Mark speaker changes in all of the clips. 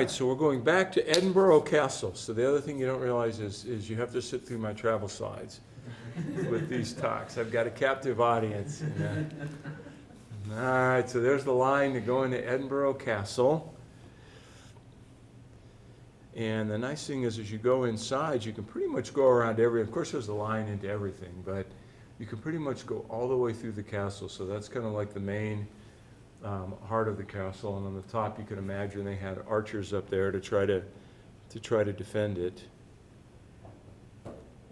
Speaker 1: right, so we're going back to Edinburgh Castle. So the other thing you don't realize is you have to sit through my travel slides with these talks. I've got a captive audience. All right, so there's the line to go into Edinburgh Castle. And the nice thing is as you go inside, you can pretty much go around of course there's a line into everything, but you can pretty much go all the way through the castle. So that's kind of like the main heart of the castle, and on the top you can imagine they had archers up there to try to defend it.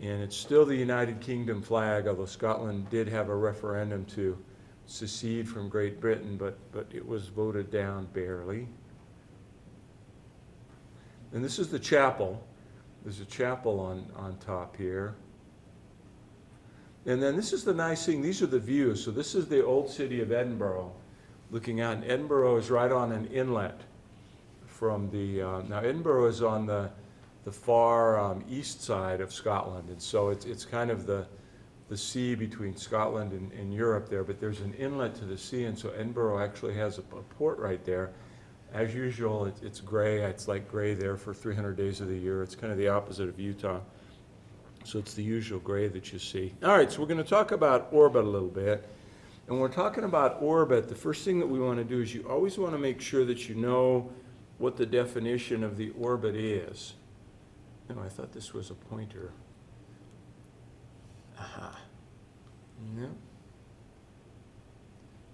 Speaker 1: And it's still the United Kingdom flag, although Scotland did have a referendum to secede from Great Britain, but it was voted down barely. And this is the chapel. There's a chapel on top here. And then this is the nice thing, these are the views. So this is the old city of Edinburgh. Looking out, and Edinburgh is right on an inlet from the, now Edinburgh is on the far east side of Scotland, and so it's kind of the sea between Scotland and Europe there, but there's an inlet to the sea, and so Edinburgh actually has a port right there. As usual, it's gray. It's like gray there for 300 days of the year. It's kind of the opposite of Utah. So it's the usual gray that you see. All right, so we're going to talk about Orbit a little bit. And when we're talking about Orbit, the first thing that we want to do is you always want to make sure that you know what the definition of the orbit is. No, I thought this was a pointer. Aha. No.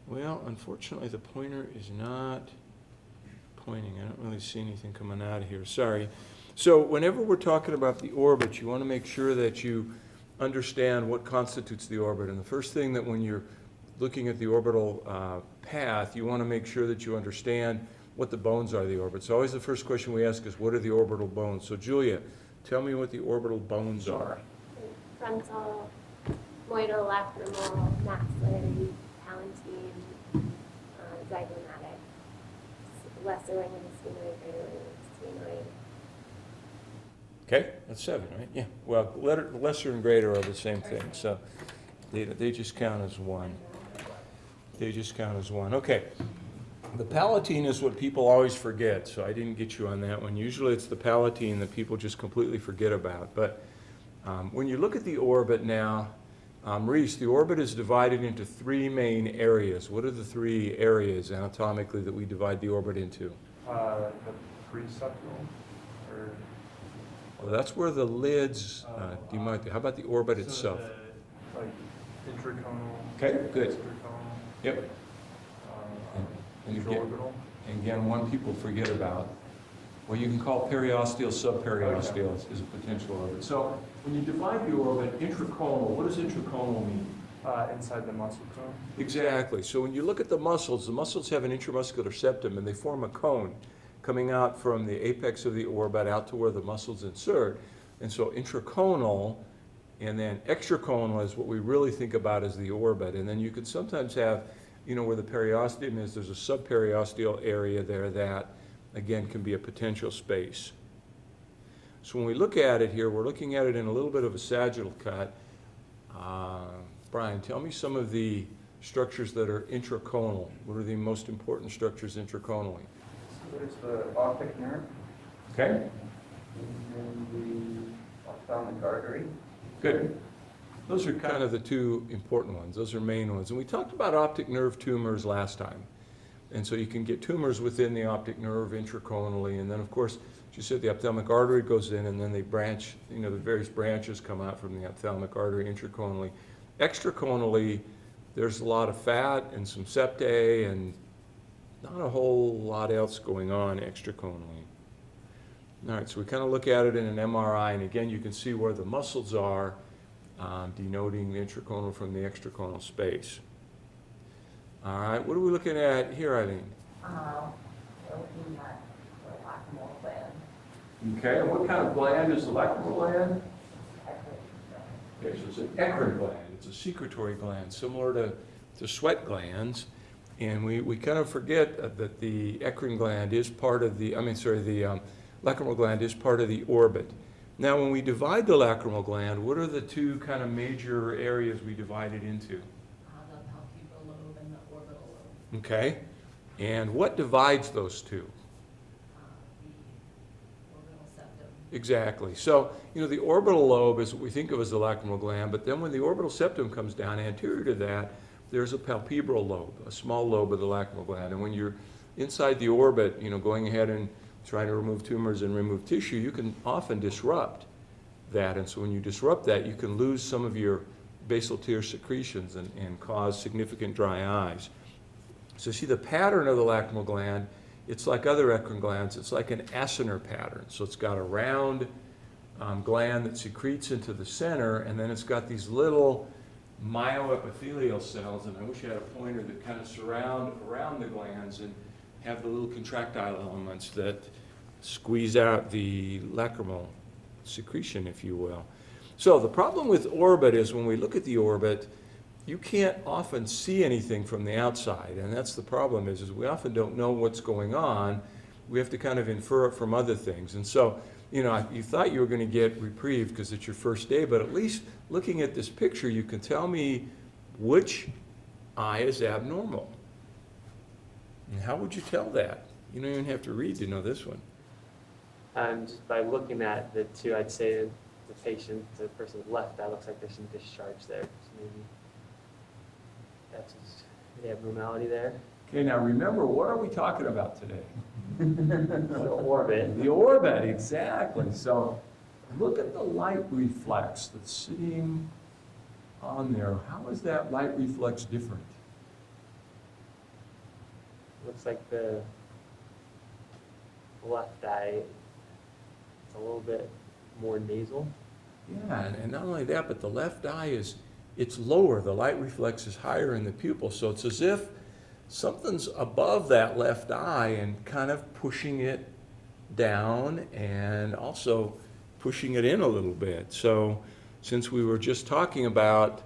Speaker 1: Well, unfortunately, the pointer is not pointing. I don't really see anything coming out of here. Sorry. So whenever we're talking about the orbit, you want to make sure that you understand what constitutes the orbit. And the first thing that when you're looking at the orbital path, you want to make sure that you understand what the bones are of the orbit. So always the first question we ask is, what are the orbital bones? So Julia, tell me what the orbital bones are.
Speaker 2: Frontal, moidal, lacrimal, maxillary, palatine, zygomatic, lesser ring of the sphenoid, greater ring of the sphenoid.
Speaker 1: Okay, that's 7, right? Yeah. Well, lesser and greater are the same thing, so they just count as 1. They just count as 1. Okay. The palatine is what people always forget, so I didn't get you on that one. Usually it's the palatine that people just completely forget about. But when you look at the orbit now, Reese, the orbit is divided into 3 main areas. What are the 3 areas anatomically that we divide the orbit into?
Speaker 3: The preseptal, or
Speaker 1: Well, that's where the lids demarcate. How about the orbit itself?
Speaker 3: Like intraconal.
Speaker 1: Okay, good.
Speaker 3: Extraconal.
Speaker 1: Yep. And
Speaker 3: Orbital.
Speaker 1: again, one people forget about, well, you can call periosteal, subperiosteal is a potential orbit. So when you divide the orbit, intraconal, what does intraconal mean?
Speaker 3: Inside the muscle cone.
Speaker 1: Exactly. So when you look at the muscles have an intramuscular septum, and they form a cone coming out from the apex of the orbit out to where the muscles insert. And so intraconal and then extraconal is what we really think about as the orbit. And then you could sometimes have, where the periosteum is, there's a subperiosteal area there that, again, can be a potential space. So when we look at it here, we're looking at it in a little bit of a sagittal cut. Brian, tell me some of the structures that are intraconal. What are the most important structures intraconally?
Speaker 3: So there's the optic nerve.
Speaker 1: Okay.
Speaker 3: And then the ophthalmic artery.
Speaker 1: Good. Those are kind of the 2 important ones. Those are main ones. And we talked about optic nerve tumors last time. And so you can get tumors within the optic nerve intraconally. And then, of course, as you said, the ophthalmic artery goes in, and then they branch, the various branches come out from the ophthalmic artery intraconally. Extraconally, there's a lot of fat and some septae and not a whole lot else going on extraconally. All right, so we kind of look at it in an MRI, and again, you can see where the muscles are, denoting the intraconal from the extraconal space. All right, what are we looking at here, Eileen?
Speaker 4: We're looking at the lacrimal gland.
Speaker 1: Okay, and what kind of gland is the lacrimal gland? Okay, so it's an eccrine gland. It's a secretory gland, similar to sweat glands. And we kind of forget that the eccrine gland is part of the, the lacrimal gland is part of the orbit. Now, when we divide the lacrimal gland, what are the 2 kind of major areas we divide it into?
Speaker 4: The palpebral lobe and the orbital lobe.
Speaker 1: Okay, and what divides those 2? Exactly. So, the orbital lobe is what we think of as the lacrimal gland, but then when the orbital septum comes down, anterior to that, there's a palpebral lobe, a small lobe of the lacrimal gland. And when you're inside the orbit, going ahead and trying to remove tumors and remove tissue, you can often disrupt that. And so when you disrupt that, you can lose some of your basal tear secretions and cause significant dry eyes. So see the pattern of the lacrimal gland, it's like other eccrine glands, it's like an acinar pattern. So it's got a round gland that secretes into the center, and then it's got these little myoepithelial cells, and I wish I had a pointer, that kind of surround around the glands and have the little contractile elements that squeeze out the lacrimal secretion, if you will. So the problem with orbit is when we look at the orbit, you can't often see anything from the outside, and that's the problem is we often don't know what's going on. We have to kind of infer it from other things. And so, you thought you were going to get reprieve because it's your first day, but at least looking at this picture, you can tell me which eye is abnormal. And how would you tell that? You don't even have to read to know this one.
Speaker 5: Just by looking at the two, I'd say the person's left eye looks like there's some discharge there. So maybe that's just the abnormality there.
Speaker 1: Okay, now remember, what are we talking about today?
Speaker 5: The orbit.
Speaker 1: The orbit, exactly. So look at the light reflex that's sitting on there. How is that light reflex different?
Speaker 5: Looks like the left eye is a little bit more nasal.
Speaker 1: Yeah, and not only that, but the left eye it's lower. The light reflex is higher in the pupil. So it's as if something's above that left eye and kind of pushing it down and also pushing it in a little bit. So since we were just talking about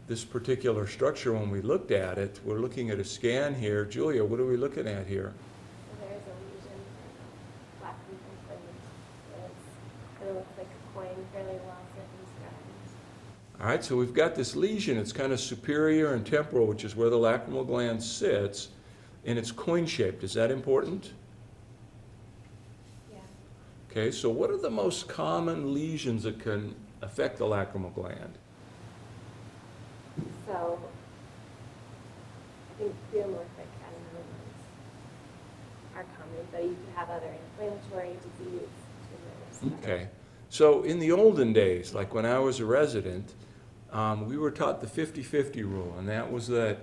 Speaker 1: this particular structure when we looked at it, we're looking at a scan here. Julia, what are we looking at here?
Speaker 2: So there's a lesion for black lymphoid. It looks like a coin, fairly well circumscribed.
Speaker 1: All right, so we've got this lesion. It's kind of superior and temporal, which is where the lacrimal gland sits, and it's coin-shaped. Is that important?
Speaker 2: Yeah.
Speaker 1: Okay, so what are the most common lesions that can affect the lacrimal gland?
Speaker 2: So I think pleomorphic adenomas are common, but you could have other inflammatory disease tumors.
Speaker 1: Okay, so in the olden days, like when I was a resident, we were taught the 50-50 rule, and that was that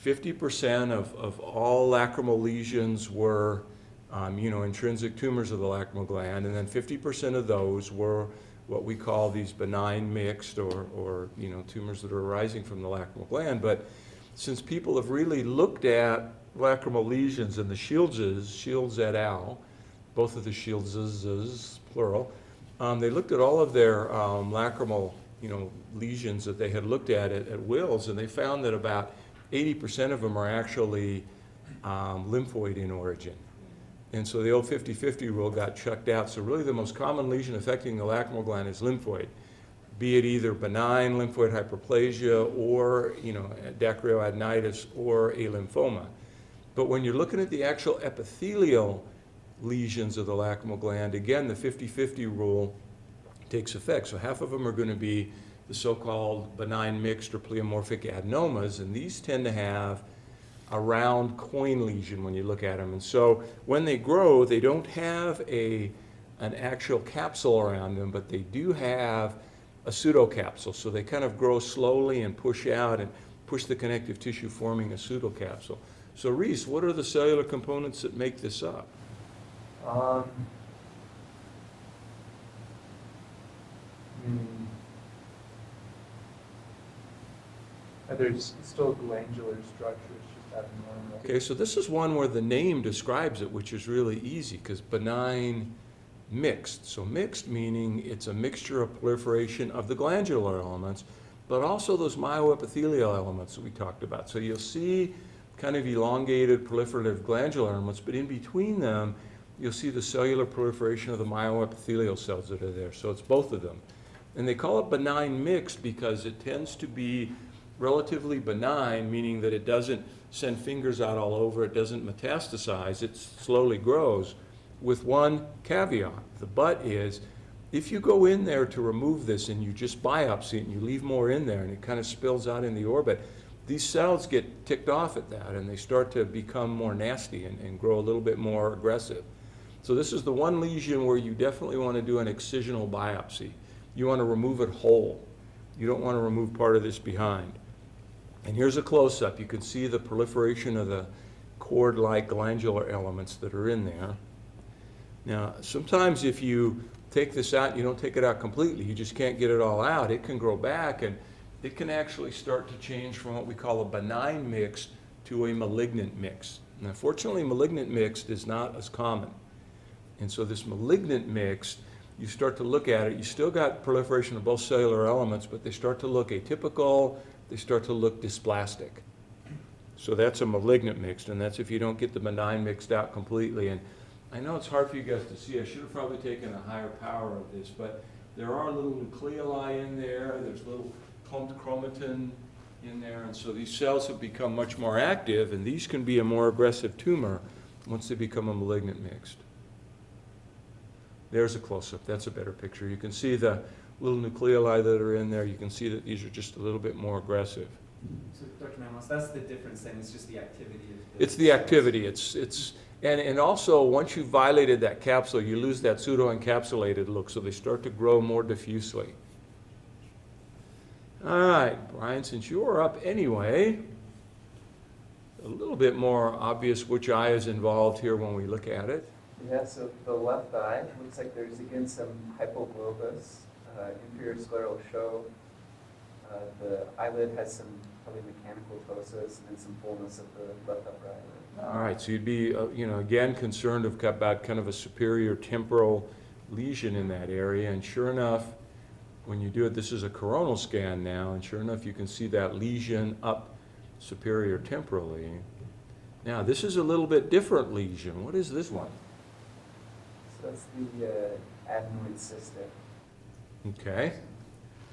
Speaker 1: 50% of all lacrimal lesions were, intrinsic tumors of the lacrimal gland, and then 50% of those were what we call these benign mixed or tumors that are arising from the lacrimal gland. But since people have really looked at lacrimal lesions and the Shields et al., both of the Shields, plural, they looked at all of their lacrimal lesions that they had looked at Wills, and they found that about 80% of them are actually lymphoid in origin. And so the old 50-50 rule got chucked out. So really the most common lesion affecting the lacrimal gland is lymphoid, be it either benign lymphoid hyperplasia or, dacryoadenitis or a lymphoma. But when you're looking at the actual epithelial lesions of the lacrimal gland, again, the 50-50 rule takes effect. So half of them are going to be the so-called benign mixed or pleomorphic adenomas, and these tend to have a round coin lesion when you look at them. And so when they grow, they don't have an actual capsule around them, but they do have a pseudocapsule. So they kind of grow slowly and push out and push the connective tissue, forming a pseudocapsule. So Reese, what are the cellular components that make this up?
Speaker 3: There's still glandular structure, it's just abnormal.
Speaker 1: Okay, so this is one where the name describes it, which is really easy, because benign mixed. So mixed meaning it's a mixture of proliferation of the glandular elements, but also those myoepithelial elements that we talked about. So you'll see kind of elongated proliferative glandular elements, but in between them, you'll see the cellular proliferation of the myoepithelial cells that are there. So it's both of them. And they call it benign mixed because it tends to be relatively benign, meaning that it doesn't send fingers out all over, it doesn't metastasize, it slowly grows. with one caveat. The but is, if you go in there to remove this and you just biopsy it and you leave more in there and it kind of spills out in the orbit, these cells get ticked off at that and they start to become more nasty and grow a little bit more aggressive. So this is the one lesion where you definitely want to do an excisional biopsy. You want to remove it whole. You don't want to remove part of this behind. And here's a close-up. You can see the proliferation of the cord-like glandular elements that are in there. Now, sometimes if you take this out, you don't take it out completely, you just can't get it all out, it can grow back and it can actually start to change from what we call a benign mix to a malignant mix. Now, fortunately, malignant mixed is not as common. And so this malignant mixed, you start to look at it, you still got proliferation of both cellular elements, but they start to look atypical, they start to look dysplastic. So that's a malignant mixed, and that's if you don't get the benign mixed out completely. And I know it's hard for you guys to see. I should have probably taken a higher power of this, but there are little nucleoli in there. There's little clumped chromatin in there, and so these cells have become much more active, and these can be a more aggressive tumor once they become a malignant mixed. There's a close-up. That's a better picture. You can see the little nucleoli that are in there. You can see that these are just a little bit more aggressive.
Speaker 6: So, Dr. Mamalis, that's the difference then, it's just the activity of the
Speaker 1: It's the activity. And also, once you've violated that capsule, you lose that pseudo-encapsulated look, so they start to grow more diffusely. All right, Brian, since you are up anyway, a little bit more obvious which eye is involved here when we look at it.
Speaker 3: Yeah, so the left eye, looks like there's again some hypoglobus, inferior scleral show. The eyelid has some probably mechanical ptosis and then some fullness of the left upper eyelid.
Speaker 1: All right, so you'd be, again, concerned about kind of a superior temporal lesion in that area, and sure enough, when you do it, this is a coronal scan now, and sure enough, you can see that lesion up superior temporally. Now, this is a little bit different lesion. What is this one?
Speaker 3: So that's the adenoid cystic.
Speaker 1: Okay.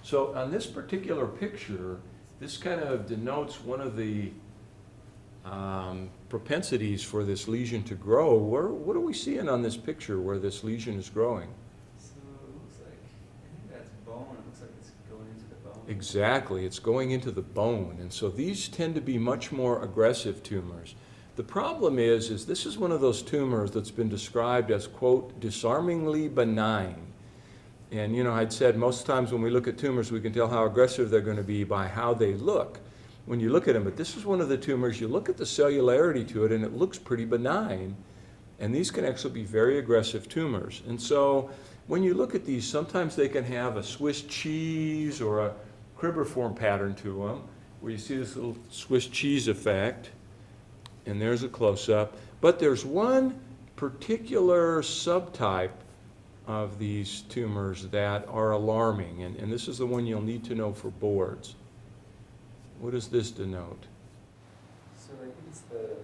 Speaker 1: So on this particular picture, this kind of denotes one of the propensities for this lesion to grow. What are we seeing on this picture where this lesion is growing?
Speaker 6: So it looks like, I think that's bone, it looks like it's going into the bone.
Speaker 1: Exactly, it's going into the bone. And so these tend to be much more aggressive tumors. The problem is this is one of those tumors that's been described as, quote, disarmingly benign. And, I'd said most times when we look at tumors, we can tell how aggressive they're going to be by how they look when you look at them. But this is one of the tumors, you look at the cellularity to it, and it looks pretty benign. And these can actually be very aggressive tumors. And so when you look at these, sometimes they can have a Swiss cheese or a cribriform pattern to them, where you see this little Swiss cheese effect. And there's a close-up. But there's one particular subtype of these tumors that are alarming, and this is the one you'll need to know for boards. What does this denote?
Speaker 3: So I think it's the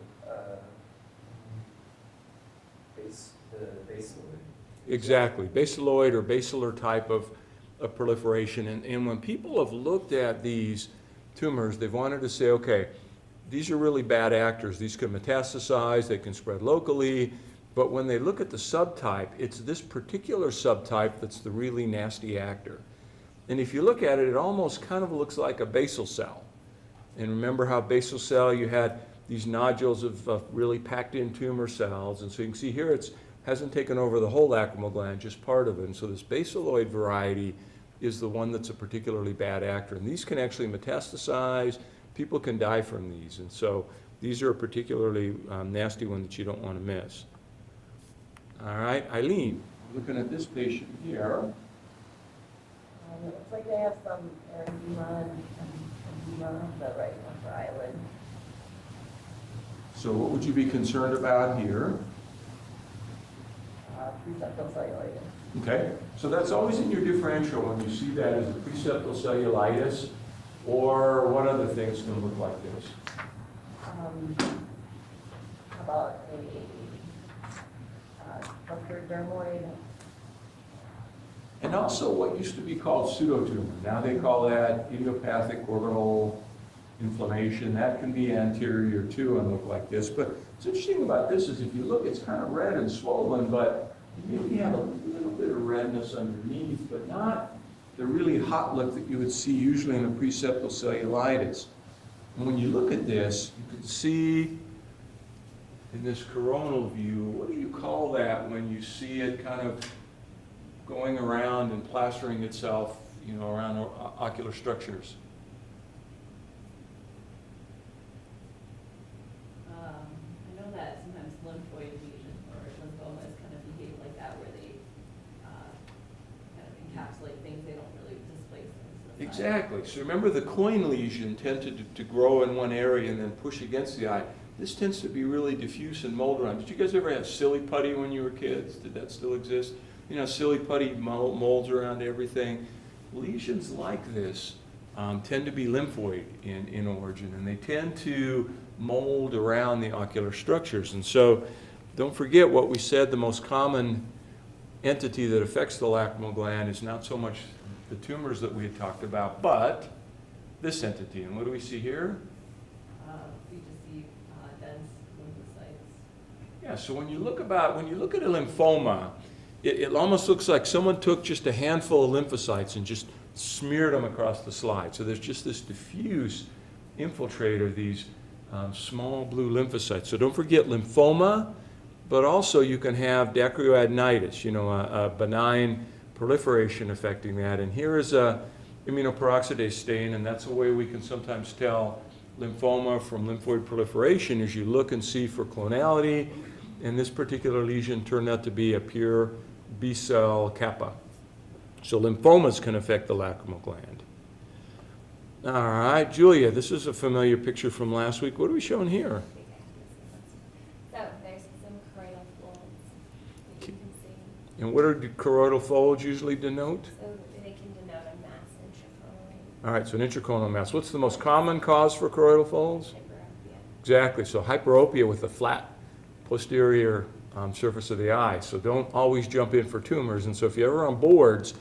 Speaker 3: basaloid.
Speaker 1: Exactly, basaloid or basilar type of proliferation. And when people have looked at these tumors, they've wanted to say, okay, these are really bad actors. These can metastasize, they can spread locally, but when they look at the subtype, it's this particular subtype that's the really nasty actor. And if you look at it, it almost kind of looks like a basal cell. And remember how basal cell, you had these nodules of really packed in tumor cells. And so you can see here it hasn't taken over the whole lacrimal gland, just part of it. And so this basaloid variety is the one that's a particularly bad actor. And these can actually metastasize. People can die from these. And so these are a particularly nasty one that you don't want to miss. All right, Eileen, looking at this patient here.
Speaker 4: It looks like they have some erythema and edema on the right upper eyelid.
Speaker 1: So what would you be concerned about here?
Speaker 4: Preseptal cellulitis.
Speaker 1: Okay, so that's always in your differential when you see that as a preseptal cellulitis, or what other things can look like this?
Speaker 4: How about a ruptured dermoid?
Speaker 1: And also what used to be called pseudotumor. Now they call that idiopathic orbital inflammation. That can be anterior too and look like this. But what's interesting about this is if you look, it's kind of red and swollen, but you maybe have a little bit of redness underneath, but not the really hot look that you would see usually in a preseptal cellulitis. And when you look at this, you can see in this coronal view, what do you call that when you see it kind of going around and plastering itself, around ocular structures?
Speaker 4: I know that sometimes lymphoid lesions or lymphomas kind of behave like that, where they kind of encapsulate things, they don't really displace things.
Speaker 1: Exactly. So remember, the coin lesion tended to grow in one area and then push against the eye. This tends to be really diffuse and mold around. Did you guys ever have silly putty when you were kids? Did that still exist? Silly putty molds around everything. Lesions like this tend to be lymphoid in origin, and they tend to mold around the ocular structures. And so don't forget what we said, the most common entity that affects the lacrimal gland is not so much the tumors that we had talked about, but this entity. And what do we see here?
Speaker 4: We just see dense lymphocytes.
Speaker 1: Yeah, so when you look at a lymphoma, it almost looks like someone took just a handful of lymphocytes and just smeared them across the slide. So there's just this diffuse infiltrate of these small blue lymphocytes. So don't forget lymphoma, but also you can have dacryoadenitis, a benign proliferation affecting that. And here is a immunoperoxidase stain, and that's a way we can sometimes tell lymphoma from lymphoid proliferation as you look and see for clonality. And this particular lesion turned out to be a pure B-cell kappa. So lymphomas can affect the lacrimal gland. All right, Julia, this is a familiar picture from last week. What are we showing here?
Speaker 2: So there's some choroidal folds that you can see.
Speaker 1: And what do choroidal folds usually denote?
Speaker 2: So they can denote a mass intracoronally.
Speaker 1: All right, so an intracoronal mass. What's the most common cause for choroidal folds?
Speaker 2: Hyperopia.
Speaker 1: Exactly, so hyperopia with a flat posterior surface of the eye. So don't always jump in for tumors. And so if you're ever on boards,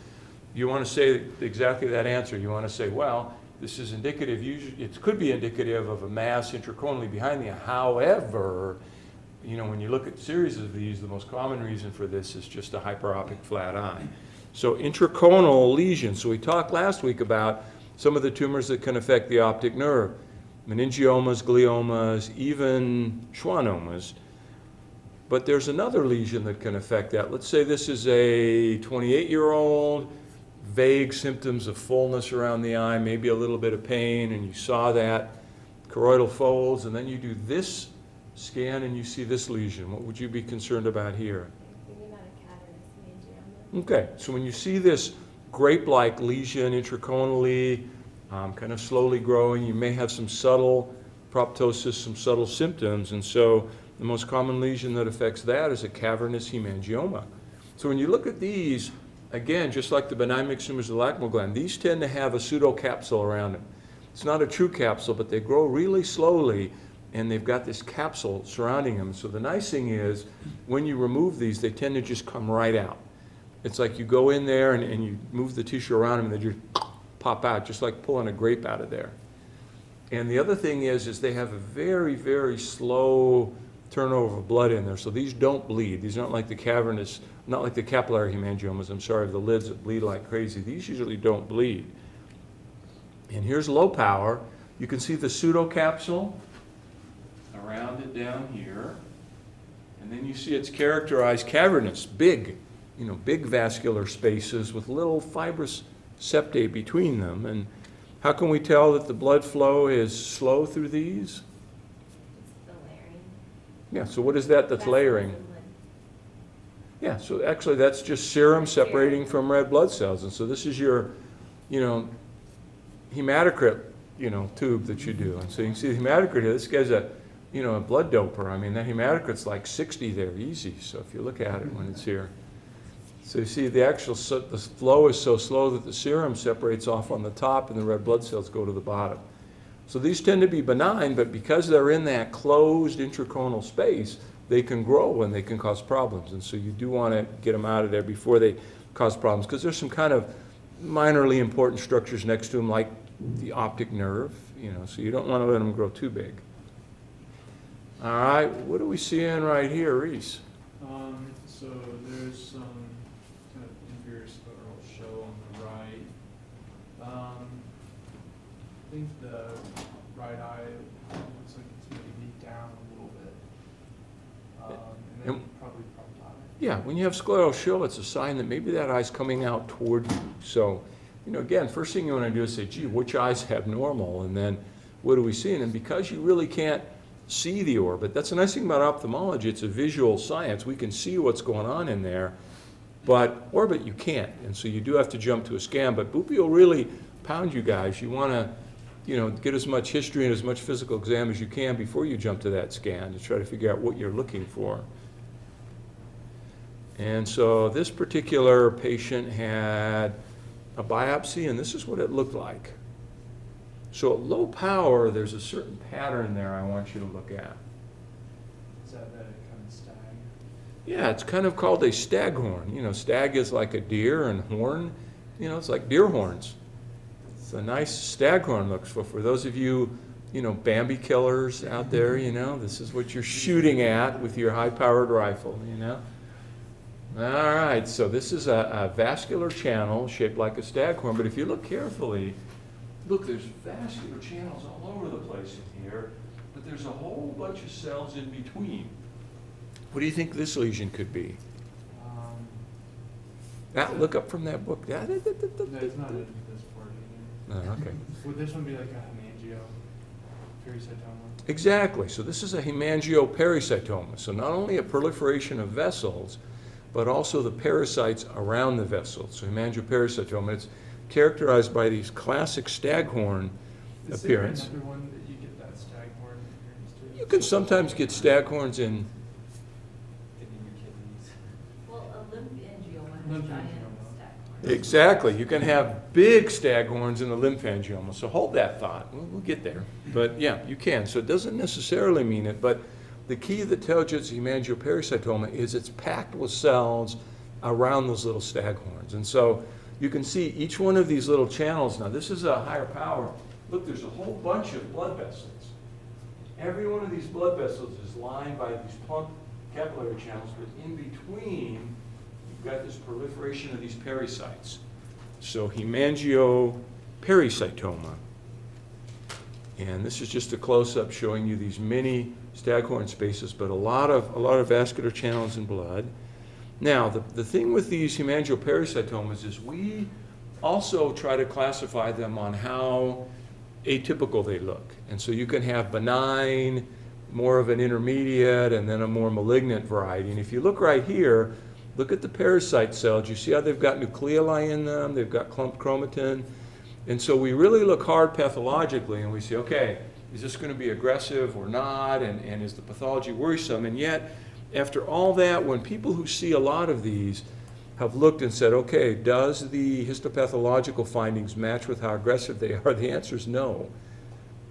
Speaker 1: you want to say exactly that answer. You want to say, well, this is indicative, it could be indicative of a mass intracoronally behind the eye. However, when you look at series of these, the most common reason for this is just a hyperopic flat eye. So intraconal lesions. So we talked last week about some of the tumors that can affect the optic nerve. Meningiomas, gliomas, even schwannomas. But there's another lesion that can affect that. Let's say this is a 28-year-old, vague symptoms of fullness around the eye, maybe a little bit of pain, and you saw that, choroidal folds, and then you do this scan and you see this lesion. What would you be concerned about here?
Speaker 2: Maybe not a cavernous hemangioma.
Speaker 1: Okay, so when you see this grape-like lesion intraconally, kind of slowly growing, you may have some subtle proptosis, some subtle symptoms, and so the most common lesion that affects that is a cavernous hemangioma. So when you look at these, again, just like the benign mixed tumors of the lacrimal gland, these tend to have a pseudocapsule around them. It's not a true capsule, but they grow really slowly, and they've got this capsule surrounding them. So the nice thing is, when you remove these, they tend to just come right out. It's like you go in there and you move the tissue around them, and they just pop out, just like pulling a grape out of there. And the other thing is they have a very, very slow turnover of blood in there. So these don't bleed. These aren't like the cavernous, not like the capillary hemangiomas, I'm sorry, the lids that bleed like crazy. These usually don't bleed. And here's low power. You can see the pseudocapsule around it down here. And then you see it's characterized cavernous, big, big vascular spaces with little fibrous septae between them. And how can we tell that the blood flow is slow through these?
Speaker 2: It's the layering.
Speaker 1: Yeah, so what is that that's layering?
Speaker 2: Vessels and lymph.
Speaker 1: Yeah, so actually that's just serum separating from red blood cells. And so this is your, hematocrit, tube that you do. And so you can see the hematocrit here. This guy's a blood doper. I mean, that hematocrit's like 60 there, easy. So if you look at it when it's here. So you see the flow is so slow that the serum separates off on the top and the red blood cells go to the bottom. So these tend to be benign, but because they're in that closed intraconal space, they can grow and they can cause problems. And so you do want to get them out of there before they cause problems, because there's some kind of minorly important structures next to them, like the optic nerve, so you don't want to let them grow too big. All right, what are we seeing right here, Reese?
Speaker 7: So there's some kind of inferior scleral show on the right. I think the right eye looks like it's maybe down a little bit. And then probably problematic.
Speaker 1: Yeah, when you have scleral show, it's a sign that maybe that eye's coming out toward you. So, again, first thing you want to do is say, gee, which eye's abnormal? And then what are we seeing? And because you really can't see the orbit, that's the nice thing about ophthalmology, it's a visual science. We can see what's going on in there, but orbit you can't. And so you do have to jump to a scan. But Boopy will really pound you guys. You want to, get as much history and as much physical exam as you can before you jump to that scan to try to figure out what you're looking for. And so this particular patient had a biopsy, and this is what it looked like. So at low power, there's a certain pattern there I want you to look at.
Speaker 7: Is that the kind of stag?
Speaker 1: Yeah, it's kind of called a staghorn. Stag is like a deer, and horn, it's like deer horns. It's a nice staghorn looks for those of you, Bambi killers out there, this is what you're shooting at with your high-powered rifle, All right, so this is a vascular channel shaped like a staghorn, but if you look carefully, look, there's vascular channels all over the place in here, but there's a whole bunch of cells in between. What do you think this lesion could be? Look up from that book.
Speaker 7: No, it's not in this part either.
Speaker 1: Oh, okay.
Speaker 7: Would this one be like a hemangiopericytoma?
Speaker 1: Exactly. So this is a hemangiopericytoma. So not only a proliferation of vessels, but also the parasites around the vessels. So hemangiopericytoma, it's characterized by these classic staghorn appearance.
Speaker 7: Is there another one that you get that staghorn appearance to?
Speaker 1: You can sometimes get staghorns in.
Speaker 6: Getting your kidneys.
Speaker 4: Well, a lymphangioma has
Speaker 7: Lymphangioma.
Speaker 4: giant staghorns.
Speaker 1: Exactly. You can have big staghorns in the lymphangioma. So hold that thought. We'll get there. But yeah, you can. So it doesn't necessarily mean it, but the key that tells you it's hemangiopericytoma is it's packed with cells around those little staghorns. And so you can see each one of these little channels. Now this is a higher power. Look, there's a whole bunch of blood vessels. Every one of these blood vessels is lined by these plump capillary channels, but in between, you've got this proliferation of these pericytes. So hemangiopericytoma. And this is just a close-up showing you these mini staghorn spaces, but a lot of vascular channels in blood. Now, the thing with these hemangiopericytomas is we also try to classify them on how atypical they look. And so you can have benign, more of an intermediate, and then a more malignant variety. And if you look right here, look at the parasite cells. You see how they've got nucleoli in them, they've got clumped chromatin. And so we really look hard pathologically and we say, okay, is this going to be aggressive or not? And is the pathology worrisome? And yet, after all that, when people who see a lot of these have looked and said, okay, does the histopathological findings match with how aggressive they are? The answer is no.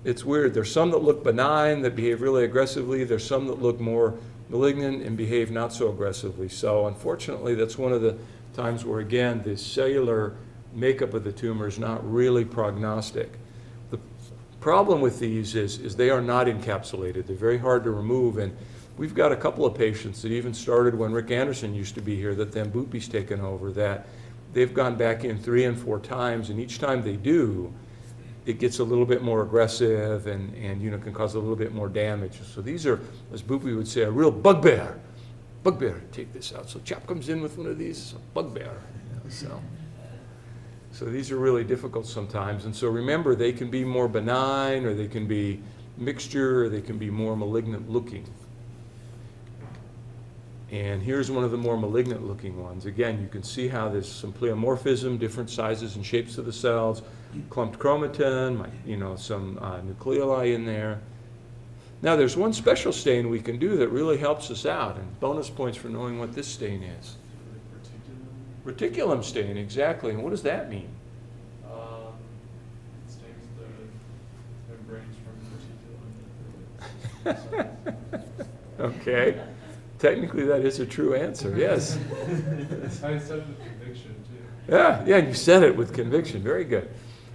Speaker 1: It's weird. There's some that look benign, that behave really aggressively. There's some that look more malignant and behave not so aggressively. So unfortunately, that's one of the times where, again, the cellular makeup of the tumor is not really prognostic. The problem with these is they are not encapsulated. They're very hard to remove, and we've got a couple of patients that even started when Rick Anderson used to be here that then Boopy's taken over, that they've gone back in 3 and 4 times, and each time they do, it gets a little bit more aggressive and can cause a little bit more damage. So these are, as Boopy would say, a real bugbear. Bugbear, take this out. So Chap comes in with one of these, it's a bugbear. So these are really difficult sometimes. And so remember, they can be more benign, or they can be mixture, or they can be more malignant looking. And here's one of the more malignant looking ones. Again, you can see how there's some pleomorphism, different sizes and shapes of the cells, clumped chromatin, some nucleoli in there. Now there's one special stain we can do that really helps us out, and bonus points for knowing what this stain is. Reticulum stain, exactly. And what does that mean?
Speaker 7: It stains the membranes from reticulum.
Speaker 1: Okay. Technically, that is a true answer, yes.
Speaker 7: I said it with conviction, too.
Speaker 1: Yeah, you said it with conviction. Very good.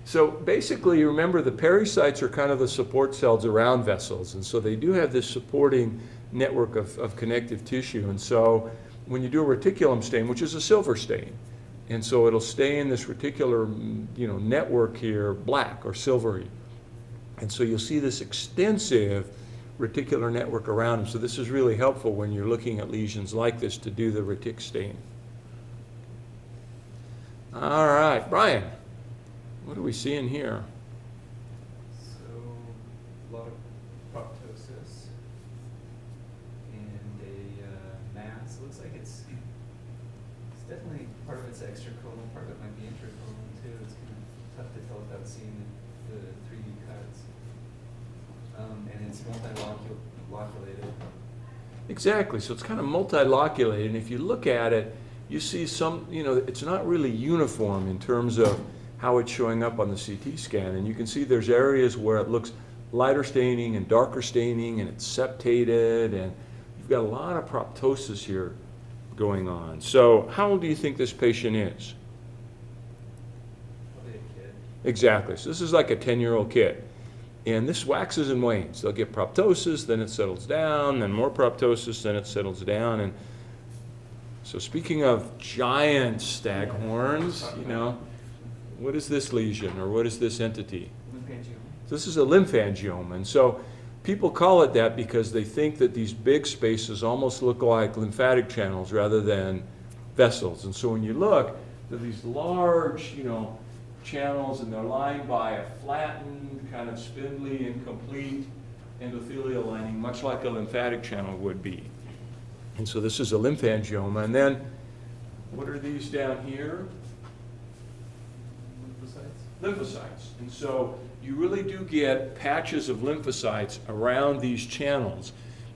Speaker 1: So basically, you remember the pericytes are kind of the support cells around vessels, and so they do have this supporting network of connective tissue. And so when you do a reticulum stain, which is a silver stain, and so it'll stain this reticular, network here black or silvery. And so you'll see this extensive reticular network around them. So this is really helpful when you're looking at lesions like this to do the retic stain. All right, Brian, what are we seeing here?
Speaker 6: So, a lot of proptosis and a mass. It looks like it's definitely part of it's extracolon, part of it might be intracolon too. It's kind of tough to tell without seeing the 3D cuts. And it's multiloculated.
Speaker 1: Exactly, so it's kind of multiloculated, and if you look at it, you see some, it's not really uniform in terms of how it's showing up on the CT scan, and you can see there's areas where it looks lighter staining and darker staining, and it's septated, and you've got a lot of proptosis here going on. So how old do you think this patient is?
Speaker 6: Probably a kid.
Speaker 1: Exactly, so this is like a 10-year-old kid. And this waxes and wanes. They'll get proptosis, then it settles down, then more proptosis, then it settles down. And so speaking of giant staghorns, what is this lesion or what is this entity?
Speaker 6: Lymphangioma.
Speaker 1: This is a lymphangioma. And so people call it that because they think that these big spaces almost look like lymphatic channels rather than vessels. And so when you look, they're these large, channels, and they're lined by a flattened, kind of spindly, incomplete endothelial lining, much like a lymphatic channel would be. And so this is a lymphangioma. And then, what are these down here? Lymphocytes. And so you really do get patches of lymphocytes around these channels.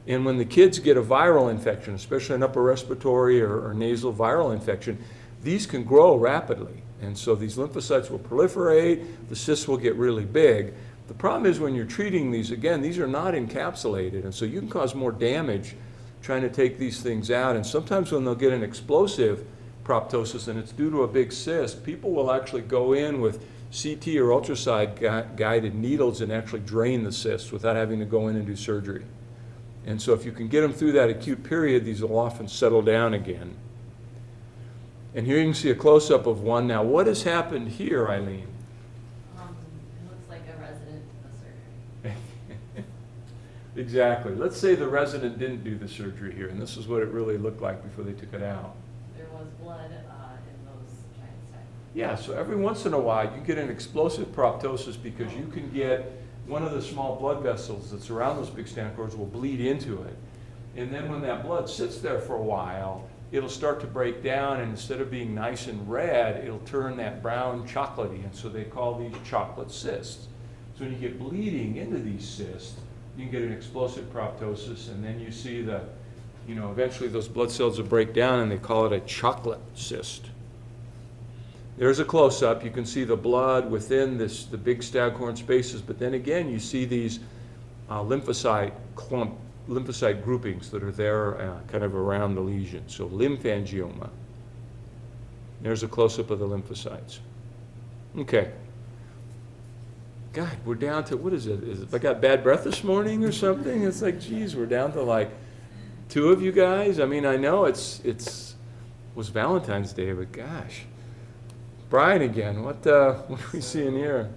Speaker 1: And when the kids get a viral infection, especially an upper respiratory or nasal viral infection, these can grow rapidly. And so these lymphocytes will proliferate, the cysts will get really big. The problem is when you're treating these, again, these are not encapsulated, and so you can cause more damage trying to take these things out. And sometimes when they'll get an explosive proptosis and it's due to a big cyst, people will actually go in with CT or ultrasound guided needles and actually drain the cyst without having to go in and do surgery. And so if you can get them through that acute period, these will often settle down again. And here you can see a close-up of one. Now, what has happened here, Eileen?
Speaker 4: It looks like a resident of surgery.
Speaker 1: Exactly. Let's say the resident didn't do the surgery here, and this is what it really looked like before they took it out.
Speaker 4: There was blood in those giant stacks.
Speaker 1: Yeah, so every once in a while, you get an explosive proptosis because you can get one of the small blood vessels that's around those big staghorns will bleed into it. And then when that blood sits there for a while, it'll start to break down, and instead of being nice and red, it'll turn that brown chocolatey, and so they call these chocolate cysts. So when you get bleeding into these cysts, you can get an explosive proptosis, and then you see eventually those blood cells will break down, and they call it a chocolate cyst. There's a close-up. You can see the blood within the big staghorn spaces, but then again, you see these lymphocyte groupings that are there kind of around the lesion. So lymphangioma. There's a close-up of the lymphocytes. Okay. God, we're down to, what is it? I got bad breath this morning or something? It's like, geez, we're down to like 2 of you guys. I mean, I know it was Valentine's Day, but gosh. Brian again, what are we seeing here?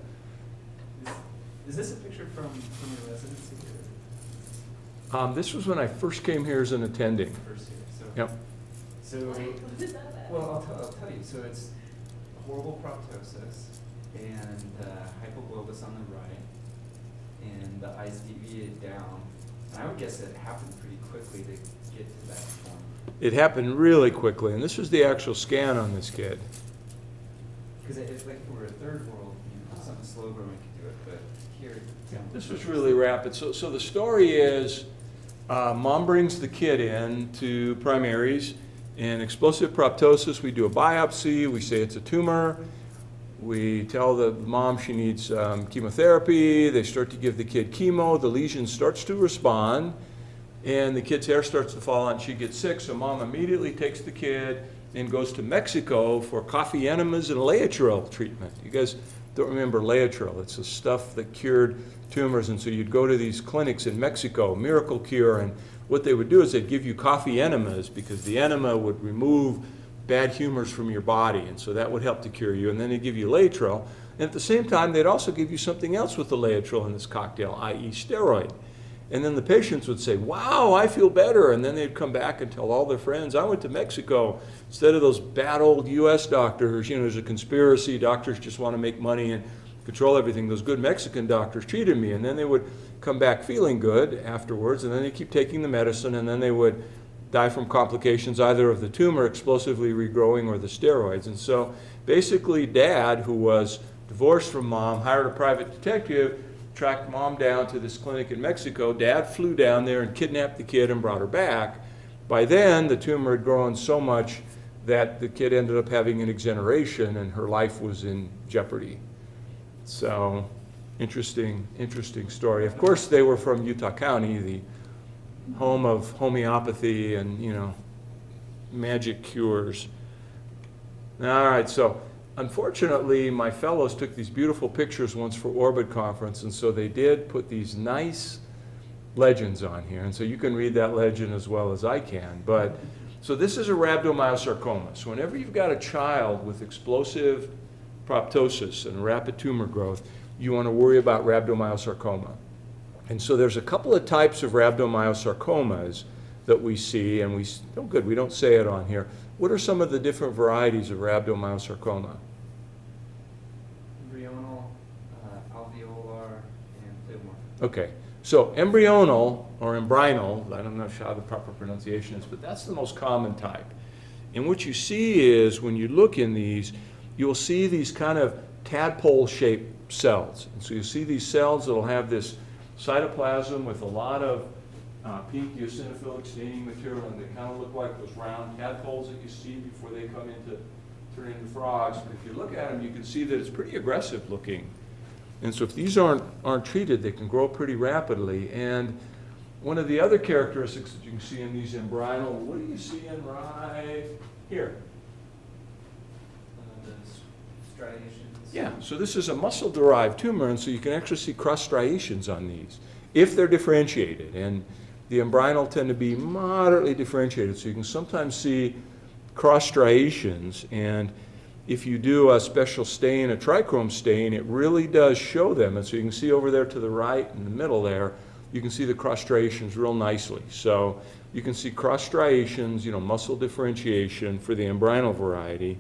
Speaker 6: Is this a picture from your residency here?
Speaker 1: This was when I first came here as an attending.
Speaker 6: First year, so.
Speaker 1: Yep.
Speaker 6: So,
Speaker 4: What is that?
Speaker 6: well, I'll tell you. So it's horrible proptosis and hypoglobus on the right, and the eyes deviated down. And I would guess that it happened pretty quickly to get to that point.
Speaker 1: It happened really quickly, and this was the actual scan on this kid.
Speaker 6: Because if like if it were a third world, something slow growing could do it, but here.
Speaker 1: This was really rapid. So the story is, mom brings the kid in to primaries, and explosive proptosis. We do a biopsy. We say it's a tumor. We tell the mom she needs chemotherapy. They start to give the kid chemo. The lesion starts to respond, and the kid's hair starts to fall out, and she gets sick. So mom immediately takes the kid and goes to Mexico for coffee enemas and Laetrile treatment. You guys don't remember Laetrile. It's the stuff that cured tumors, and so you'd go to these clinics in Mexico, miracle cure, and what they would do is they'd give you coffee enemas because the enema would remove bad humors from your body, and so that would help to cure you. And then they'd give you Laetrile, and at the same time they'd also give you something else with the Laetrile in this cocktail, i.e. steroid. And then the patients would say, wow, I feel better. And then they'd come back and tell all their friends, I went to Mexico. Instead of those bad old US doctors, you know, there's a conspiracy, doctors just want to make money and control everything. Those good Mexican doctors treated me. And then they would come back feeling good afterwards, and then they keep taking the medicine, and then they would die from complications either of the tumor explosively regrowing or the steroids. And so basically Dad, who was divorced from Mom, hired a private detective, tracked Mom down to this clinic in Mexico. Dad flew down there and kidnapped the kid and brought her back. By then, the tumor had grown so much that the kid ended up having an exoneration and her life was in jeopardy. So, interesting story. Of course, they were from Utah County, the home of homeopathy and, you know, magic cures. All right, so unfortunately, my fellows took these beautiful pictures once for Orbit conference, and so they did put these nice legends on here, and so you can read that legend as well as I can. But so this is a rhabdomyosarcoma. So whenever you've got a child with explosive proptosis and rapid tumor growth, you want to worry about rhabdomyosarcoma. And so there's a couple of types of rhabdomyosarcomas that we see, and we don't say it on here. What are some of the different varieties of rhabdomyosarcoma?
Speaker 6: Embryonal, alveolar, and pleomorphic.
Speaker 1: Okay, so embryonal or embryonal, I don't know how the proper pronunciation is, but that's the most common type. And what you see is when you look in these, you'll see these kind of tadpole-shaped cells. And so you see these cells that'll have this cytoplasm with a lot of pink eosinophilic staining material, and they kind of look like those round tadpoles that you see before they turn into frogs. But if you look at them, you can see that it's pretty aggressive looking. And so if these aren't treated, they can grow pretty rapidly. And one of the other characteristics that you can see in these embryonal, what are you seeing right here?
Speaker 6: The striations.
Speaker 1: Yeah, so this is a muscle-derived tumor, and so you can actually see cross striations on these if they're differentiated. And the embryonal tend to be moderately differentiated, so you can sometimes see cross striations. And if you do a special stain, a trichrome stain, it really does show them. And so you can see over there to the right in the middle there, you can see the cross striations real nicely. So you can see cross striations, you know, muscle differentiation for the embryonal variety.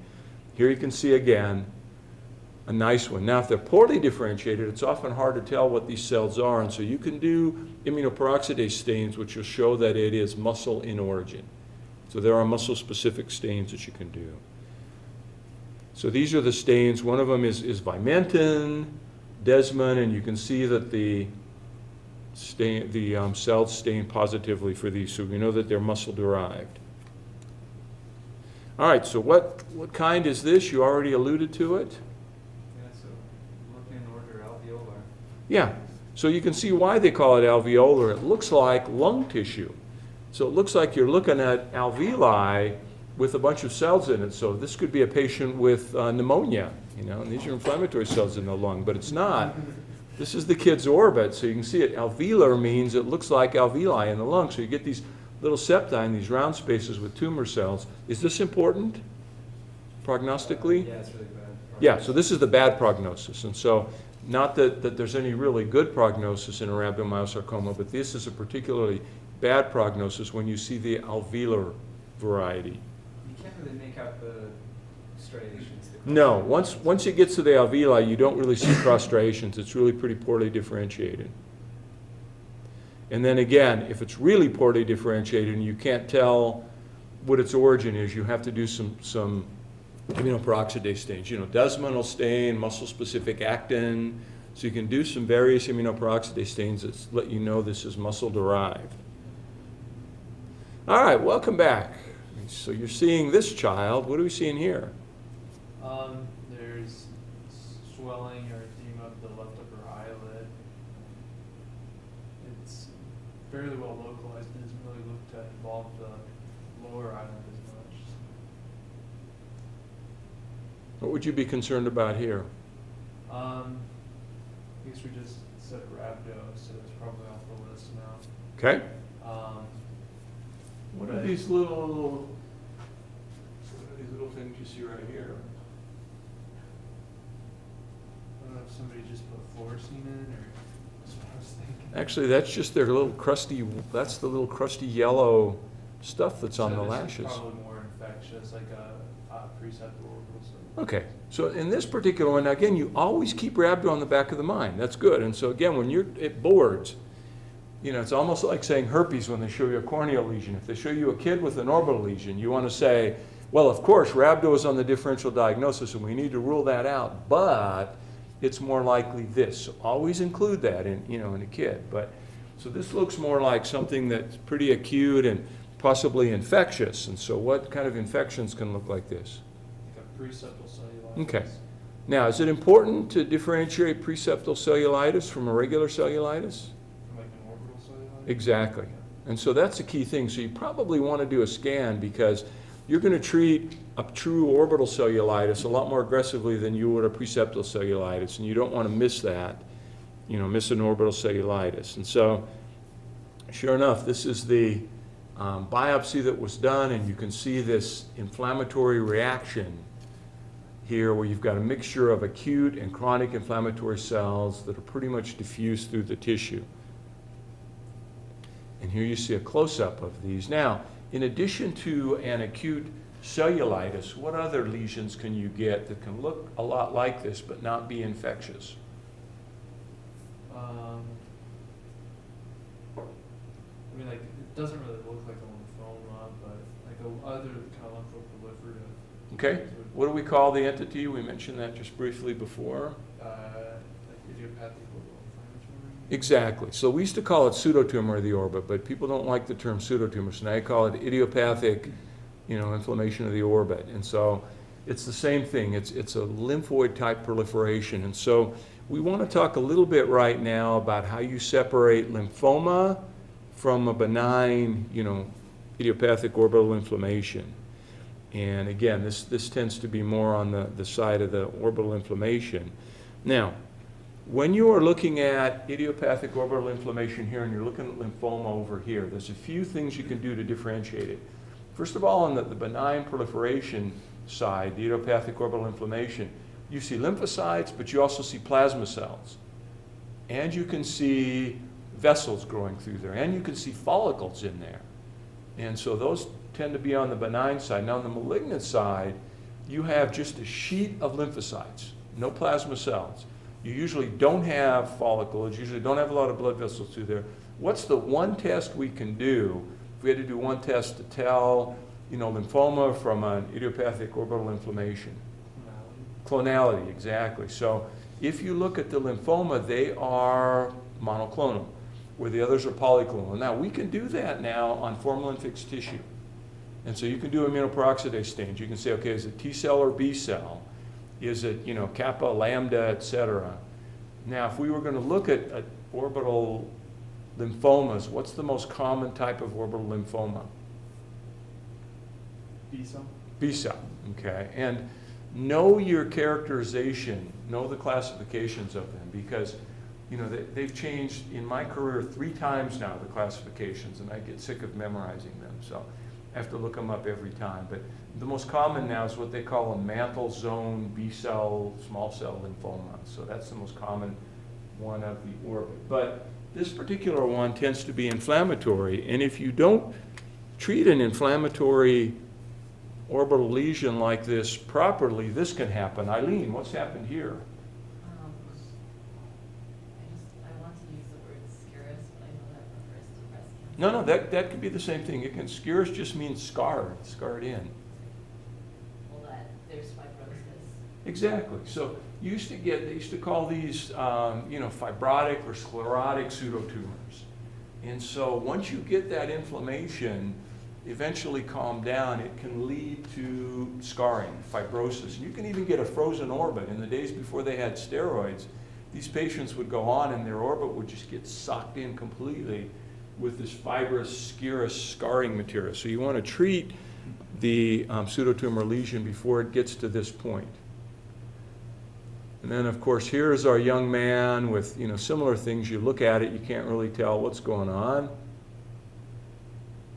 Speaker 1: Here you can see again a nice one. Now, if they're poorly differentiated, it's often hard to tell what these cells are, and so you can do immunoperoxidase stains, which will show that it is muscle in origin. So there are muscle-specific stains that you can do. So these are the stains. One of them is Vimentin, Desmond, and you can see that the cells stain positively for these, so we know that they're muscle-derived. All right, so what kind is this? You already alluded to it. Yeah, so you can see why they call it alveolar. It looks like lung tissue. So it looks like you're looking at alveoli with a bunch of cells in it. So this could be a patient with pneumonia, you know, and these are inflammatory cells in the lung, but it's not. This is the kid's orbit, so you can see it. Alveolar means it looks like alveoli in the lung. So you get these little septi in these round spaces with tumor cells. Is this important prognostically?
Speaker 6: Yeah, it's really bad.
Speaker 1: Yeah, so this is the bad prognosis. And so not that there's any really good prognosis in a rhabdomyosarcoma, but this is a particularly bad prognosis when you see the alveolar variety.
Speaker 6: You can't really make out the striations.
Speaker 1: No, once it gets to the alveoli, you don't really see cross striations. It's really pretty poorly differentiated. And then again, if it's really poorly differentiated and you can't tell what its origin is, you have to do some immunoperoxidase stains. You know, desmoidal stain, muscle-specific actin. So you can do some various immunoperoxidase stains that let you know this is muscle-derived. All right, welcome back. So you're seeing this child. What are we seeing here?
Speaker 7: There's swelling or edema of the left upper eyelid. It's fairly well localized. It doesn't really look to involve the lower eyelid as much.
Speaker 1: What would you be concerned about here?
Speaker 7: I guess we just said rhabdo, so it's probably off the list now.
Speaker 1: Okay? What are
Speaker 7: But-
Speaker 1: these little things you see right here?
Speaker 7: I don't know if somebody just put fluorescein in, or that's what I was thinking.
Speaker 1: Actually, that's just their little crusty, that's the little crusty yellow stuff that's on
Speaker 7: So
Speaker 1: the
Speaker 7: this
Speaker 1: lashes.
Speaker 7: is probably more infectious, like a preceptor orbital.
Speaker 1: Okay, so in this particular one, again, you always keep rhabdo on the back of the mind. That's good. And so again, when you're at boards, you know, it's almost like saying herpes when they show you a corneal lesion. If they show you a kid with an orbital lesion, you want to say, well, of course, rhabdo is on the differential diagnosis, and we need to rule that out, but it's more likely this. So always include that in, you know, in a kid. But so this looks more like something that's pretty acute and possibly infectious. And so what kind of infections can look like this?
Speaker 7: Like a preseptal cellulitis.
Speaker 1: Okay. Now, is it important to differentiate preseptal cellulitis from a regular cellulitis?
Speaker 7: Like an orbital cellulitis?
Speaker 1: Exactly. And so that's the key thing. So you probably want to do a scan because you're going to treat a true orbital cellulitis a lot more aggressively than you would a preseptal cellulitis, and you don't want to miss that, you know, miss an orbital cellulitis. And so, sure enough, this is the biopsy that was done, and you can see this inflammatory reaction here where you've got a mixture of acute and chronic inflammatory cells that are pretty much diffused through the tissue. And here you see a close-up of these. Now, in addition to an acute cellulitis, what other lesions can you get that can look a lot like this but not be infectious?
Speaker 7: I mean, like, it doesn't really look like a lymphoma, but like other kind of lymphoproliferative.
Speaker 1: Okay,
Speaker 7: things would-
Speaker 1: what do we call the entity? We mentioned that just briefly before.
Speaker 7: Like idiopathic orbital inflammatory.
Speaker 1: Exactly. So we used to call it pseudotumor of the orbit, but people don't like the term pseudotumor, so now you call it idiopathic, you know, inflammation of the orbit. And so it's the same thing. It's a lymphoid type proliferation. And so we want to talk a little bit right now about how you separate lymphoma from a benign, you know, idiopathic orbital inflammation. And again, this tends to be more on the side of the orbital inflammation. Now, when you are looking at idiopathic orbital inflammation here and you're looking at lymphoma over here, there's a few things you can do to differentiate it. First of all, on the benign proliferation side, the idiopathic orbital inflammation, you see lymphocytes, but you also see plasma cells. And you can see vessels growing through there, and you can see follicles in there. And so those tend to be on the benign side. Now on the malignant side, you have just a sheet of lymphocytes, no plasma cells. You usually don't have follicles, usually don't have a lot of blood vessels through there. What's the one test we can do, if we had to do one test to tell, you know, lymphoma from an idiopathic orbital inflammation? Clonality, exactly. So if you look at the lymphoma, they are monoclonal, where the others are polyclonal. Now, we can do that now on formalin-fixed tissue. And so you can do immunoperoxidase stains. You can say, okay, is it T cell or B cell? Is it, you know, kappa, lambda, et cetera? Now, if we were going to look at orbital lymphomas, what's the most common type of orbital lymphoma?
Speaker 7: B cell?
Speaker 1: B cell, okay. And know your characterization, know the classifications of them, because, you know, they've changed in my career 3 times now, the classifications, and I get sick of memorizing them. So I have to look them up every time. But the most common now is what they call a mantle zone B cell, small cell lymphoma. So that's the most common one of the orbit. But this particular one tends to be inflammatory. And if you don't treat an inflammatory orbital lesion like this properly, this can happen. Eileen, what's happened here?
Speaker 4: I want to use the word scurus, but I know that refers to breast cancer.
Speaker 1: No, that could be the same thing. Scurus just means scarred in.
Speaker 4: Well, that there's fibrosis.
Speaker 1: Exactly. So they used to call these, you know, fibrotic or sclerotic pseudotumors. And so once you get that inflammation eventually calm down, it can lead to scarring, fibrosis. You can even get a frozen orbit. In the days before they had steroids, these patients would go on and their orbit would just get sucked in completely with this fibrous, scurus scarring material. So you want to treat the pseudotumor lesion before it gets to this point. And then, of course, here is our young man with, similar things. You look at it, you can't really tell what's going on.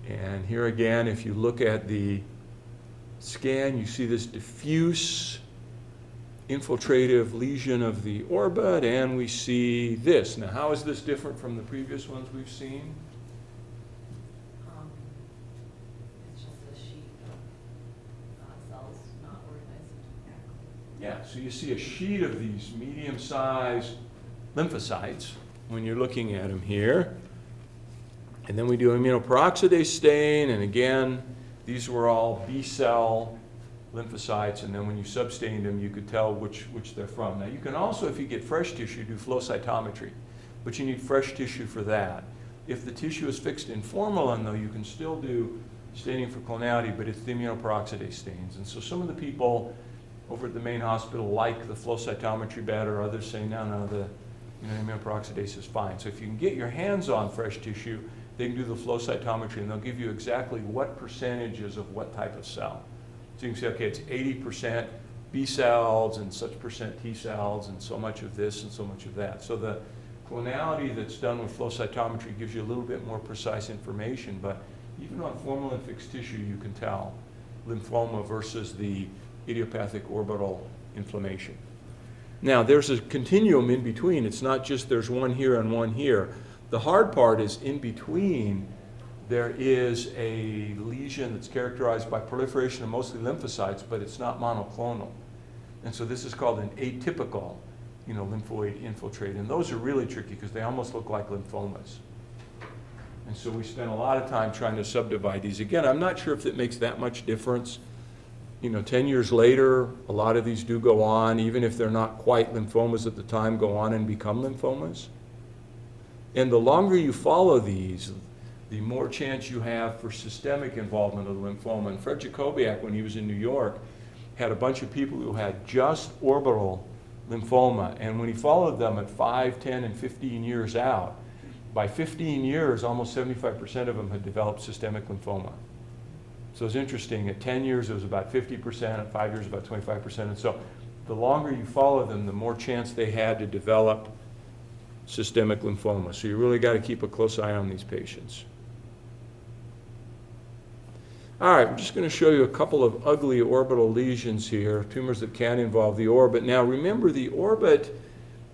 Speaker 1: And here again, if you look at the scan, you see this diffuse infiltrative lesion of the orbit, and we see this. Now, how is this different from the previous ones we've seen?
Speaker 4: It's just a sheet of cells not organized into
Speaker 1: Yeah, so you see a sheet of these medium-sized lymphocytes when you're looking at them here. And then we do immunoperoxidase stain, and again, these were all B-cell lymphocytes, and then when you substained them, you could tell which they're from. Now, you can also, if you get fresh tissue, do flow cytometry, but you need fresh tissue for that. If the tissue is fixed in formalin, though, you can still do staining for clonality, but it's the immunoperoxidase stains. And so some of the people over at the main hospital like the flow cytometry better, others say, no, the immunoperoxidase is fine. So if you can get your hands on fresh tissue, they can do the flow cytometry, and they'll give you exactly what percentages of what type of cell. So you can say, okay, it's 80% B cells and such percent T cells and so much of this and so much of that. So the clonality that's done with flow cytometry gives you a little bit more precise information, but even on formalin fixed tissue, you can tell lymphoma versus the idiopathic orbital inflammation. Now, there's a continuum in between. It's not just there's one here and one here. The hard part is in between. There is a lesion that's characterized by proliferation of mostly lymphocytes, but it's not monoclonal. And so this is called an atypical, lymphoid infiltrate. And those are really tricky because they almost look like lymphomas. And so we spent a lot of time trying to subdivide these. Again, I'm not sure if it makes that much difference. 10 years later, a lot of these do go on, even if they're not quite lymphomas at the time, go on and become lymphomas. And the longer you follow these, the more chance you have for systemic involvement of the lymphoma. And Fred Jacobiak, when he was in New York, had a bunch of people who had just orbital lymphoma. And when he followed them at 5, 10, and 15 years out, by 15 years, almost 75% of them had developed systemic lymphoma. So it's interesting. At 10 years, it was about 50%. At 5 years, about 25%. And so the longer you follow them, the more chance they had to develop systemic lymphoma. So you really got to keep a close eye on these patients. All right, I'm just going to show you a couple of ugly orbital lesions here, tumors that can involve the orbit. Now, remember, the orbit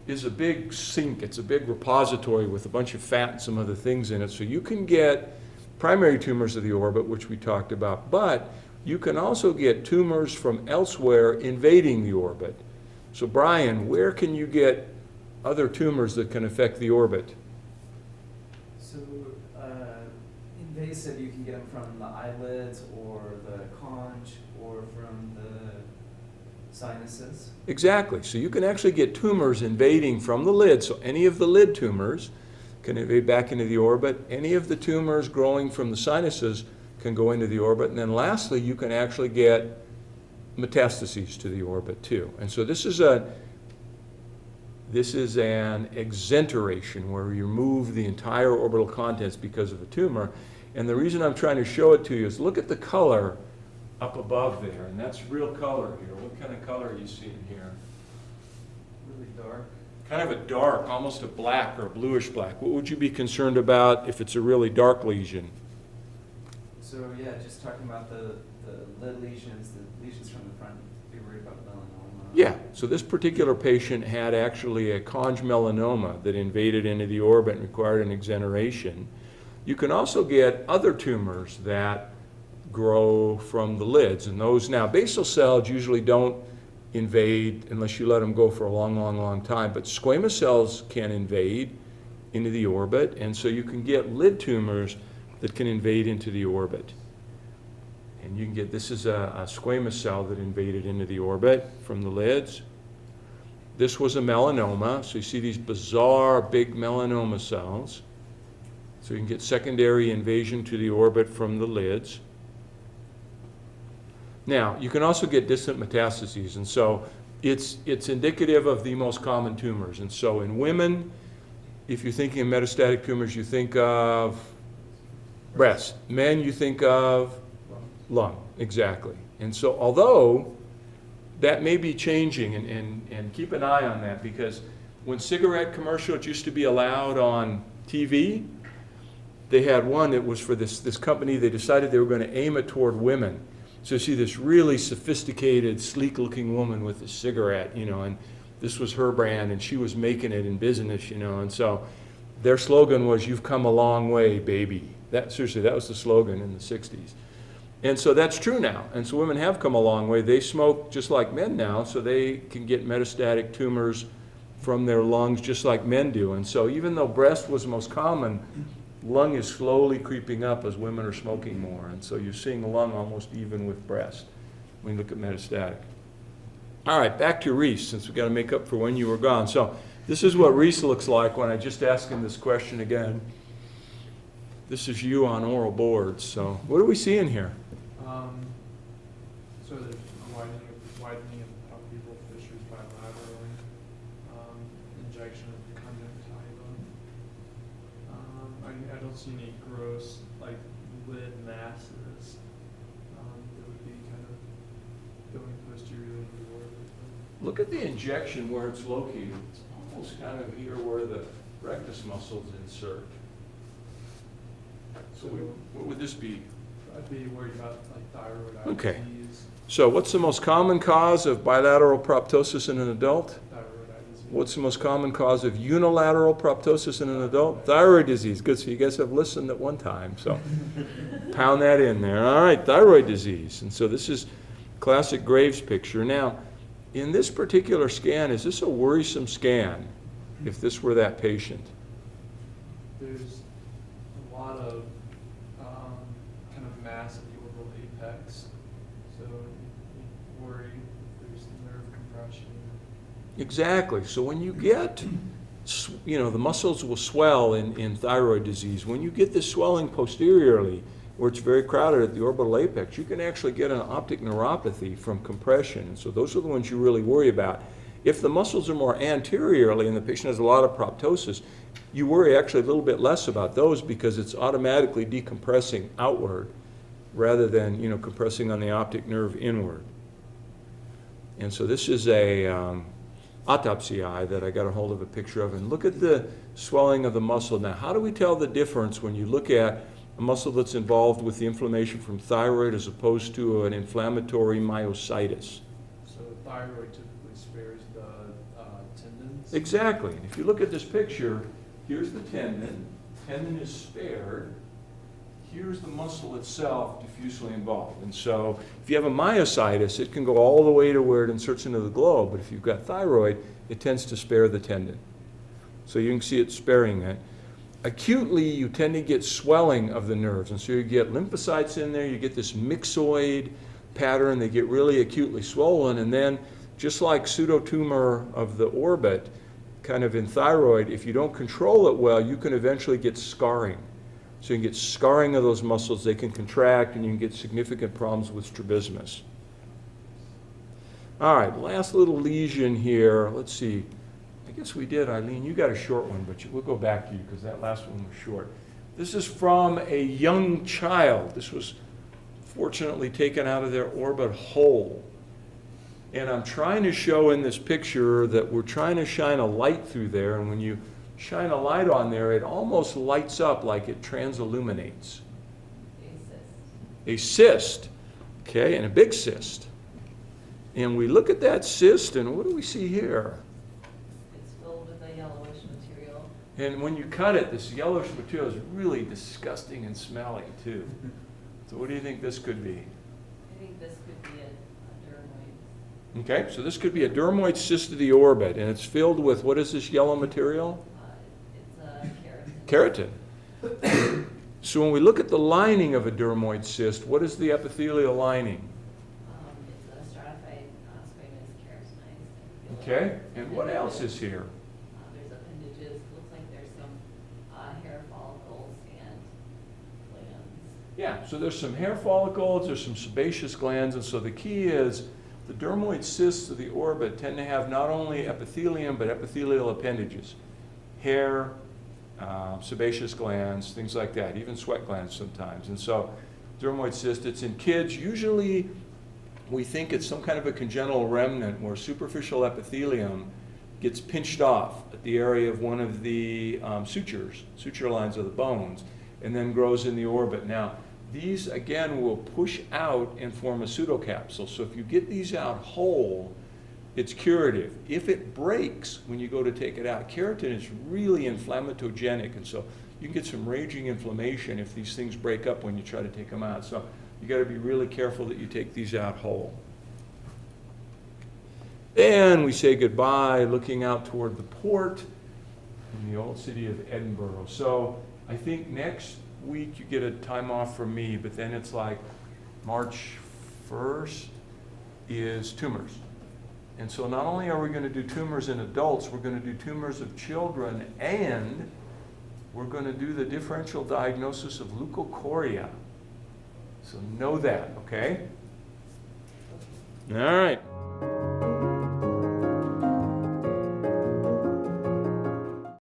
Speaker 1: is a big sink. It's a big repository with a bunch of fat and some other things in it. So you can get primary tumors of the orbit, which we talked about, but you can also get tumors from elsewhere invading the orbit. So, Brian, where can you get other tumors that can affect the orbit?
Speaker 6: So, invasive, you can get them from the eyelids or the conch or from the sinuses.
Speaker 1: Exactly. So you can actually get tumors invading from the lid. So any of the lid tumors can invade back into the orbit. Any of the tumors growing from the sinuses can go into the orbit. And then lastly, you can actually get metastases to the orbit too. And so this is an exenteration where you remove the entire orbital contents because of a tumor. And the reason I'm trying to show it to you is look at the color up above there, and that's real color here. What kind of color are you seeing here?
Speaker 6: Really dark.
Speaker 1: Kind of a dark, almost a black or bluish black. What would you be concerned about if it's a really dark lesion?
Speaker 6: So yeah, just talking about the lid lesions, the lesions from the front, be worried about melanoma.
Speaker 1: Yeah, so this particular patient had actually a conj melanoma that invaded into the orbit and required an exenteration. You can also get other tumors that grow from the lids, and those now, basal cells usually don't invade unless you let them go for a long, long, long time, but squamous cells can invade into the orbit, and so you can get lid tumors that can invade into the orbit. And you can get, this is a squamous cell that invaded into the orbit from the lids. This was a melanoma, so you see these bizarre big melanoma cells. So you can get secondary invasion to the orbit from the lids. Now, you can also get distant metastases, and so it's indicative of the most common tumors. And so in women, if you're thinking of metastatic tumors, you think of breast. Men, you think of lung, exactly. And so although that may be changing, and keep an eye on that, because when cigarette commercials used to be allowed on TV, they had one that was for this company. They decided they were going to aim it toward women. So you see this really sophisticated, sleek-looking woman with a cigarette, you know, and this was her brand, and she was making it in business, you know, and so their slogan was, "You've come a long way, baby." Seriously, that was the slogan in the 60s. And so that's true now. And so women have come a long way. They smoke just like men now, so they can get metastatic tumors from their lungs just like men do. And so even though breast was most common, lung is slowly creeping up as women are smoking more. And so you're seeing the lung almost even with breast when you look at metastatic. All right, back to Reese, since we've got to make up for when you were gone. So this is what Reese looks like when I just ask him this question again. This is you on oral boards. So what are we seeing here?
Speaker 7: So there's a widening of palpebral fissures bilaterally, injection of conjunctiva. I don't see any gross, like, lid masses that would be kind of going posteriorly to the orbit.
Speaker 1: Look at the injection where it's located. It's almost kind of here where the rectus muscles insert. So what would this be?
Speaker 7: I'd be worried about like thyroid eye
Speaker 1: Okay.
Speaker 7: disease,
Speaker 1: So what's the most common cause of bilateral proptosis in an adult?
Speaker 7: thyroid eye disease.
Speaker 1: What's the most common cause of unilateral proptosis in an adult? Thyroid disease. Good, so you guys have listened at one time, so pound that in there. All right, thyroid disease. And so this is classic Graves picture. Now, in this particular scan, is this a worrisome scan if this were that patient?
Speaker 7: There's a lot of kind of mass at the orbital apex, so you worry if there's nerve compression.
Speaker 1: Exactly. So when you get, you know, the muscles will swell in thyroid disease. When you get this swelling posteriorly, where it's very crowded at the orbital apex, you can actually get an optic neuropathy from compression. And so those are the ones you really worry about. If the muscles are more anteriorly and the patient has a lot of proptosis, you worry actually a little bit less about those because it's automatically decompressing outward rather than, you know, compressing on the optic nerve inward. And so this is a autopsy eye that I got a hold of a picture of. And look at the swelling of the muscle. Now, how do we tell the difference when you look at a muscle that's involved with the inflammation from thyroid as opposed to an inflammatory myositis?
Speaker 7: So thyroid typically spares the tendons.
Speaker 1: Exactly. And if you look at this picture, here's the tendon. Tendon is spared. Here's the muscle itself diffusely involved. And so if you have a myositis, it can go all the way to where it inserts into the globe. But if you've got thyroid, it tends to spare the tendon. So you can see it sparing that. Acutely, you tend to get swelling of the nerves. And so you get lymphocytes in there. You get this myxoid pattern. They get really acutely swollen. And then, just like pseudotumor of the orbit, kind of in thyroid, if you don't control it well, you can eventually get scarring. So you can get scarring of those muscles. They can contract, and you can get significant problems with strabismus. All right, last little lesion here. Let's see. I guess we did, Eileen. You got a short one, but we'll go back to you because that last one was short. This is from a young child. This was fortunately taken out of their orbit whole. And I'm trying to show in this picture that we're trying to shine a light through there, and when you shine a light on there, it almost lights up like it transilluminates. A cyst, okay, and a big cyst. And we look at that cyst, and what do we see here?
Speaker 4: It's filled with a yellowish material.
Speaker 1: And when you cut it, this yellowish material is really disgusting and smelly, too. So what do you think this could be?
Speaker 4: I think this could be a dermoid.
Speaker 1: Okay, so this could be a dermoid cyst of the orbit, and it's filled with, what is this yellow material?
Speaker 4: It's a keratin.
Speaker 1: Keratin. So when we look at the lining of a dermoid cyst, what is the epithelial lining?
Speaker 4: It's a stratified squamous keratinized.
Speaker 1: Okay, and what else is here?
Speaker 4: There's appendages. Looks like there's some hair follicles and glands.
Speaker 1: Yeah, so there's some hair follicles, there's some sebaceous glands, and so the key is the dermoid cysts of the orbit tend to have not only epithelium, but epithelial appendages. Hair, sebaceous glands, things like that, even sweat glands sometimes. And so dermoid cyst, it's in kids, usually we think it's some kind of a congenital remnant where superficial epithelium gets pinched off at the area of one of the suture lines of the bones, and then grows in the orbit. Now, these again will push out and form a pseudocapsule. So if you get these out whole, it's curative. If it breaks when you go to take it out, keratin is really inflammatogenic, and so you can get some raging inflammation if these things break up when you try to take them out. So you got to be really careful that you take these out whole. Then we say goodbye, looking out toward the port in the old city of Edinburgh. So I think next week you get a time off from me, but then it's like March 1st is tumors. And so not only are we going to do tumors in adults, we're going to do tumors of children, and we're going to do the differential diagnosis of leukocoria. So know that, okay? All right.